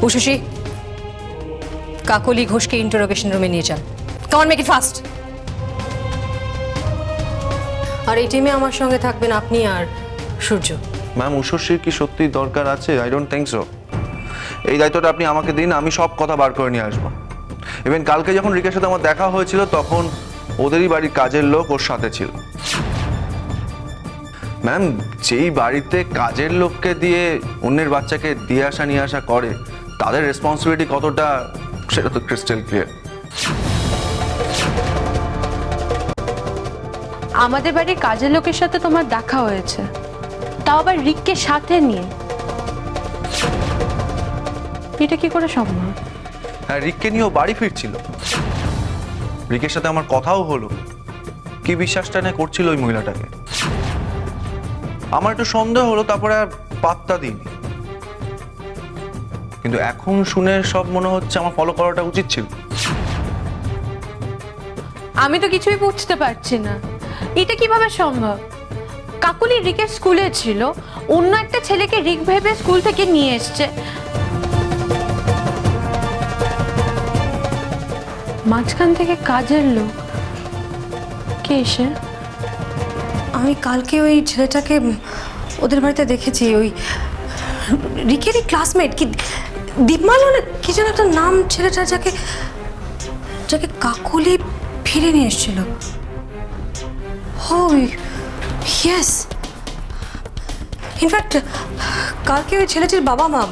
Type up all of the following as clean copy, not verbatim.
উশুশি, কাকলি ঘোষকে ইন্টারোগেশন রুমে নিয়ে যান। Come on, make it fast. আর এই টিমে আমার সঙ্গে থাকবেন আপনি আর সূর্য। ম্যাম, উষসীর কি সত্যি দরকার আছে? I don't think so. এই দায়িত্বটা আপনি আমাকে দিন, আমি সব কথা বার করে নিয়ে আসবো। ইভেন কালকে যখন রিকের সাথে আমার দেখা হয়েছিল তখন ওদেরই বাড়ির কাজের লোক ওর সাথে ছিল। ম্যাম, যেই বাড়িতে কাজের লোককে দিয়ে অন্যের বাচ্চাকে দিয়ে আসা নিয়ে আসা করে, তাদের রেসপন্সিবিলিটি কতটা সেটা তো ক্রিস্টাল ক্লিয়ার। আমাদের বাড়ির কাজের লোকের সাথে তোমার দেখা হয়েছে, তাও আবার রিককে সাথে নিয়ে। এটা কি করে সম্ভব? হ্যাঁ, রিককে নিয়েও বাড়ি ফিরছিল। রিকের সাথে আমার কথাও হলো। কি বিশ্বাসটা না করছিল ওই মহিলাটাকে। আমার একটু সন্দেহ হলো, তারপরে আর পাত্তা দিইনি। কিন্তু এখন শুনে সব মনে হচ্ছে আমার ফলো করাটা উচিত ছিল। আমি তো কিছুই বুঝতে পারছি না, এটা কিভাবে সম্ভব? কাকুলি রিকের স্কুলে ছিল, অন্য একটা ছেলেকে রিক ভেবে স্কুল থেকে নিয়ে এসছে। মাঝখান থেকে কাজের লোক কে এসে? আমি কালকে ওই ছেলেটাকে ওদের বাড়িতে দেখেছি, ওই রিকেরই ক্লাসমেট, কি দীপমাল মানে কি যেন একটা নাম ছেলেটা, যাকে যাকে কাকলি ফিরে নিয়ে এসেছিল। ও ইয়েস, ইনফ্যাক্ট কালকে ওই ছেলেটির বাবা মা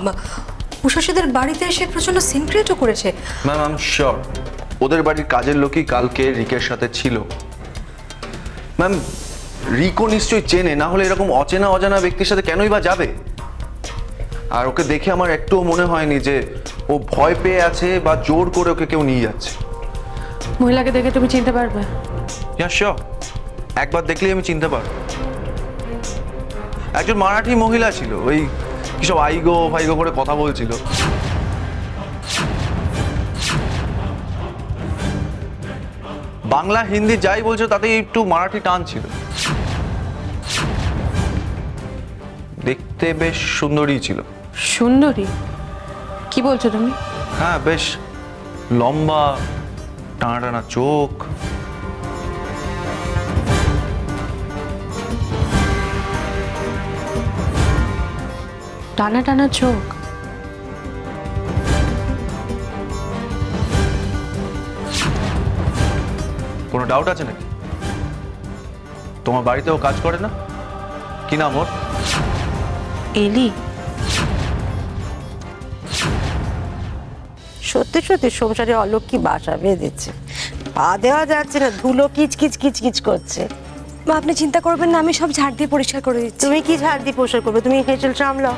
উষসীদের বাড়িতে এসে প্রচন্ড সিন ক্রিয়েটও করেছে। ম্যাম, আই এম শিওর ওদের বাড়ির কাজের লোকই কালকে রিকের সাথে ছিল। ম্যাম, রিকো নিশ্চয়ই চেনে, না হলে এরকম অচেনা অজানা ব্যক্তির সাথে কেনই বা যাবে? আর ওকে দেখে আমার একটুও মনে হয়নি যে ও ভয় পেয়ে আছে বা জোর করে ওকে কেউ নিয়ে যাচ্ছে। মহিলাকে দেখে তুমি চিনতে পারবে? ইয়া শিওর, একবার দেখলেই আমি চিনতে পারবো। একজন মারাঠি মহিলা ছিল, ওই কিসব আইগো ফাইগো করে কথা বলছিল। বাংলা হিন্দি যাই বলছো তাতে একটু মারাঠি টান ছিল। দেখতে বেশ সুন্দরী ছিল। সুন্দরী? কি বলছো তুমি? হ্যাঁ, বেশ লম্বা, টানা টানা চোখ। টানা টানা চোখ? কোনো ডাউট আছে নাকি? তোমার বাড়িতেও কাজ করে না? কি নাম ওর? এলি? সত্যি সত্যি সংসারে অলক্ষী বাসা বেঁধেছে, পা দেওয়া যাচ্ছে না, ধুলো কিচ কিচ কিচ কিচ করছে। মা, আপনি চিন্তা করবেন না, আমি সব ঝাড় দিয়ে পরিষ্কার করে দিচ্ছি। তুমি কি ঝাড় দিয়ে পোষার করবে? তুমি হেসেল সামলাও।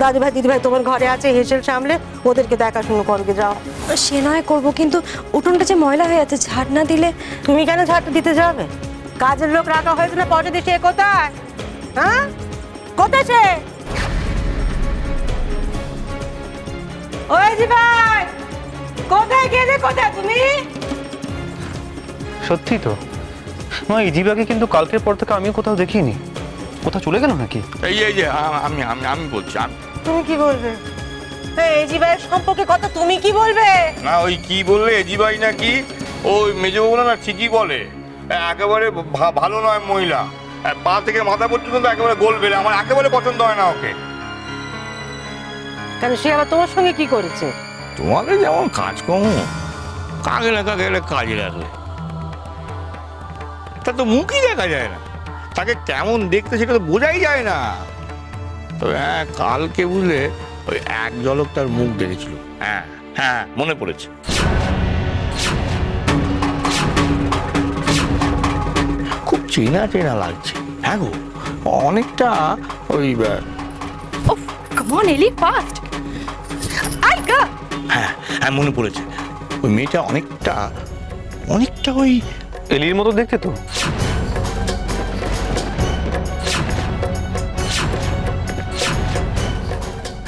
দাদু ভাই দিদি ভাই তোমার ঘরে আছে, হেসেল সামলে ওদেরকে দেখাশুনো করবে, যাও। সে নয় করবো, কিন্তু উঠোনটা যে ময়লা হয়ে আছে, ঝাড় না দিলে। তুমি কেন ঝাড়টা দিতে যাবে? কাজের লোক রাখা হয়েছে না পর্যন্ত, সে কোথায়? হ্যাঁ, কোথায় সে? ওই জি ভাই, কোথায় গেলে? কোথায় তুমি? সত্যি তো মা, এই জীবাকে কিন্তু কালকের পর থেকে আমিও কোথাও দেখিনি। কোথাও চলে গেল নাকি? এই যে আমি আমি আমি বলছি তুমি কি বলবে? এই জি ভাইয়ের সম্পর্কে কথা তুমি কি বলবে? না, ওই কি বললে এজিবাই নাকি? ওই মেজবাবু না ঠিকই বলে, একেবারে ভালো নয় মহিলা, পা থেকে মাথা পর্যন্ত একেবারে গোল বেলে, আমার একেবারে পছন্দ হয় না ওকে। কেন, সে আবার তোমার সঙ্গে কি করেছে? তোমাকে যেমন কাজকর্ম কাজে লাগা গেলে কাজে লাগে, তা তো মুখই দেখা যায় না, তাকে কেমন দেখতে সেটা তো বোঝাই যায় না। তবে হ্যাঁ, কালকে বুঝলে ওই এক ঝলক তার মুখ দেখেছিল। হ্যাঁ হ্যাঁ, মনে পড়েছে। খুব চেনা চেনা লাগছে। হ্যাঁ গো, অনেকটা ওই ওফ, কাম অন এলি, ফাস্ট। I go. হ্যাঁ হ্যাঁ, মনে পড়েছে। ওই মেয়েটা অনেকটা অনেকটা ওই এলির মতো দেখতে তো।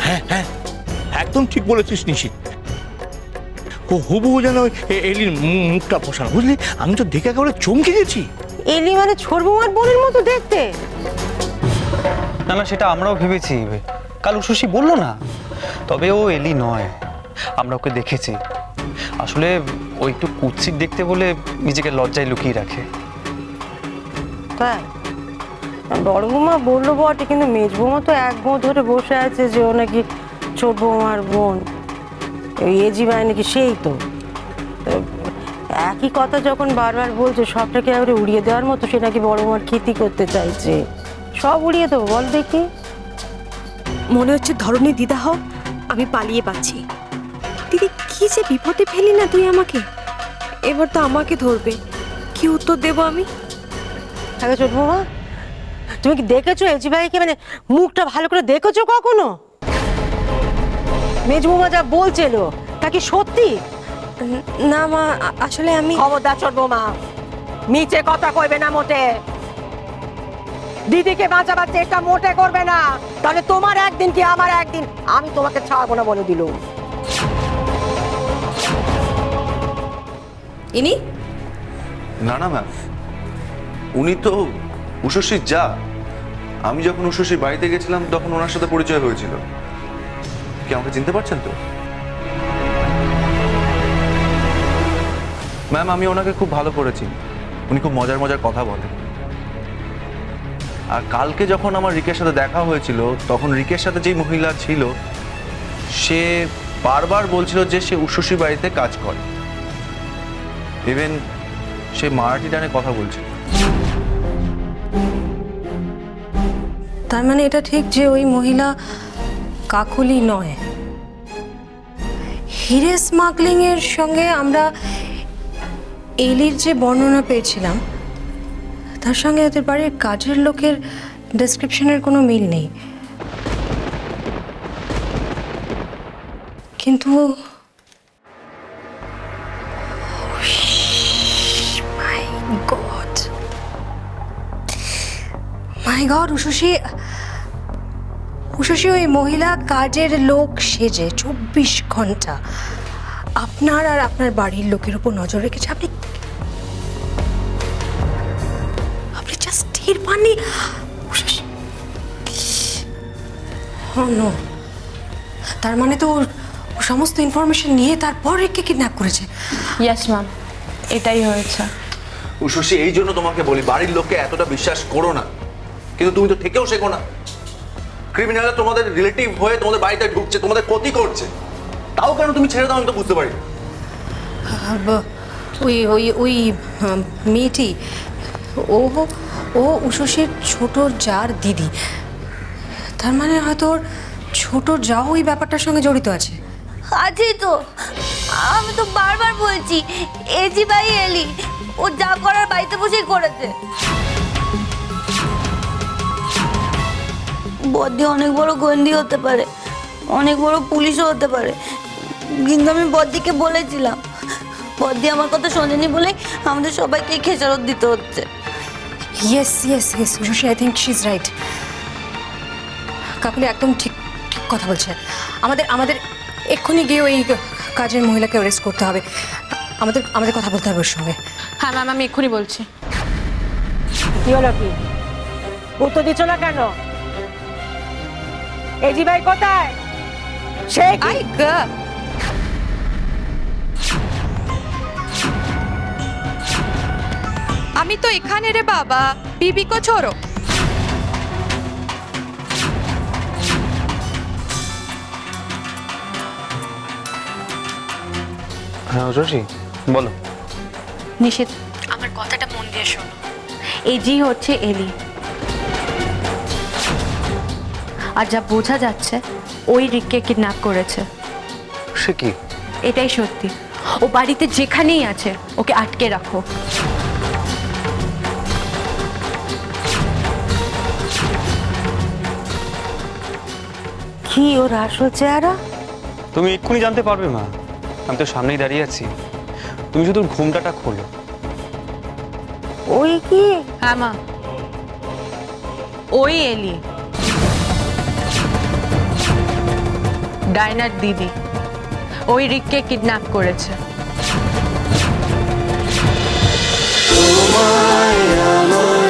হ্যাঁ হ্যাঁ, একদম ঠিক বলেছিস নিশিত। ও হুবহু যেন ওই এলির মুখটা ফসানো, বুঝলি? আমি তো দেখে একেবারে চমকে গেছি। এলি মানে ছোটবৌমার বোনের মতো দেখতে? না না, সেটা আমরাও ভেবেছি, কাল উষসী বললো না। তবে ও এলি নয়, আমরা ওকে দেখেছি। আসলে ও একটু কুৎসিত দেখতে বলে নিজেকে লজ্জায় লুকিয়ে রাখে। তাই বড় বৌমা বললো বটে, কিন্তু মেজ বৌমা তো এক বউ ধরে বসে আছে যে ও নাকি ছোট বৌমার বোন, ওই এজি ভাই নাকি সেই তো। একই কথা যখন বারবার বলছে, সবটাকে এবারে উড়িয়ে দেওয়ার মতো সে নাকি বড় বৌমার ক্ষতি করতে চাইছে। সব উড়িয়ে দেবো বল দেখি। মনে হচ্ছে ধরনী দিদা হও, আমি পালিয়ে পাচ্ছি। দিদি কি যে বিপদে ফেলি না তুই আমাকে, এবার তো আমাকে ধরবে, কি উত্তর দেব আমি? আগে ছোট বৌমা, তুমি কি দেখেছো এজি ভাইকে, মানে মুখটা ভালো করে দেখেছো কখনো? মেজ বৌমা যা বলছিল তা কি সত্যি? না মা, আসলে আমি খবরদার ছোট বৌমা, মিছে কথা কইবে না মোটে। দিদিকে বাঁচাবার চেষ্টা মোটে করবে না, তাহলে তোমার একদিন কি আমার একদিন আমি তোমাকে ছাড়বো না বলে দিলুম। ইনি না না ম্যাম, উনি তো উষসীর যা। আমি যখন উষসীর বাড়িতে গেছিলাম তখন ওনার সাথে পরিচয় হয়েছিল। কি আমাকে চিনতে পারছেন তো? ম্যাম, আমি ওনাকে খুব ভালো করেছি। উনি খুব মজার মজার কথা বলেন। আর কালকে যখন আমার রিকের সাথে দেখা হয়েছিল, তখন রিকের সাথে যেই মহিলা ছিল সে বারবার বলছিল যে সে উষসী বাড়িতে কাজ করে। ইভেন সে মারাঠি টানে কথা বলছিল। তার মানে এটা ঠিক যে ওই মহিলা কাকলি নয়। হিরে স্মাগলিং এর সঙ্গে আমরা এলির যে বর্ণনা পেয়েছিলাম তার সঙ্গে ওদের বাড়ির কাজের লোকের ডেসক্রিপশনের কোনো মিল নেই। কিন্তু মাই গড, উষসী ওই মহিলা কাজের লোক সেজে 24 ঘন্টা আপনার আর আপনার বাড়ির লোকের উপর নজর রেখেছে। আপনি জাস্ট টের পাননি? নো, তার মানে তো ও সমস্ত ইনফরমেশন নিয়ে তারপর রেখে কিডন্যাপ করেছে। ইয়েস ম্যাম, এটাই হয়েছে। উষসী, এই জন্য তোমাকে বলি বাড়ির লোককে এতটা বিশ্বাস করো না। কিন্তু তুমি তো থেকেও শেখো না। ক্রিমিনালরা তোমাদের রিলেটিভ হয়ে তোমাদের বাড়িতে ঢুকছে, তোমাদের ক্ষতি করছে, তাও কেন তুমি ছেড়ে দাও আমি তো বুঝতে পারি। ওই ওই ওই মেয়েটি ও উষসীর ছোট জার দিদি। তার মানে হয়তো ওর ছোট যাও ওই ব্যাপারটার সঙ্গে জড়িত আছে। আছে তো, আমি তো বারবার বলছি এজি ভাই এলি, ও যা করার বাড়িতে বসেই করেছে। বদ্দি অনেক বড় গোয়েন্দি হতে পারে, অনেক বড় পুলিশও হতে পারে, কিন্তু আমি বদ্দিকে বলেছিলাম। বদ্দি আমার কথা শোনেনি বলে আমাদের সবাইকে খেসারত দিতে হচ্ছে। Yes yes yes Ushasi, I think she is right. Kakuli একদম ঠিক ঠিক কথা বলছে। আমাদের এক্ষুনি গিয়ে ওই কাজের মহিলাকে অ্যারেস্ট করতে হবে। আমাদের কথা বলতে হবে ওর সঙ্গে। হ্যাঁ ম্যাম, আমি এক্ষুনি বলছি। কি হলো কি? উত্তর দিচ্ছ না কেন? এজি ভাই কোথায়? সে কি? আমি তো এখানে রে বাবা, বিবি কো ছোড়ো। হ্যাঁ উষসী, বলো। নিষেধ, আমার কথাটা মন দিয়ে শোনো। এজি হচ্ছে এলি, আর যা বোঝা যাচ্ছে ওই রিককে কিডন্যাপ করেছে। সে কি? এটাই সত্যি। ও বাড়িতে যেখানেই আছে ওকে আটকে রাখো। কি ওর আসল চেহারা? তুমি এক্ষুনি জানতে পারবে মা, আমি তো সামনেই দাঁড়িয়ে আছি। তুমি শুধু ঘুমটাটা খোলো। ওই কি? হ্যাঁ মা, ওই এলি, ডাইনার দিদি, ওই রিককে কিডন্যাপ করেছে। তোমায় আমার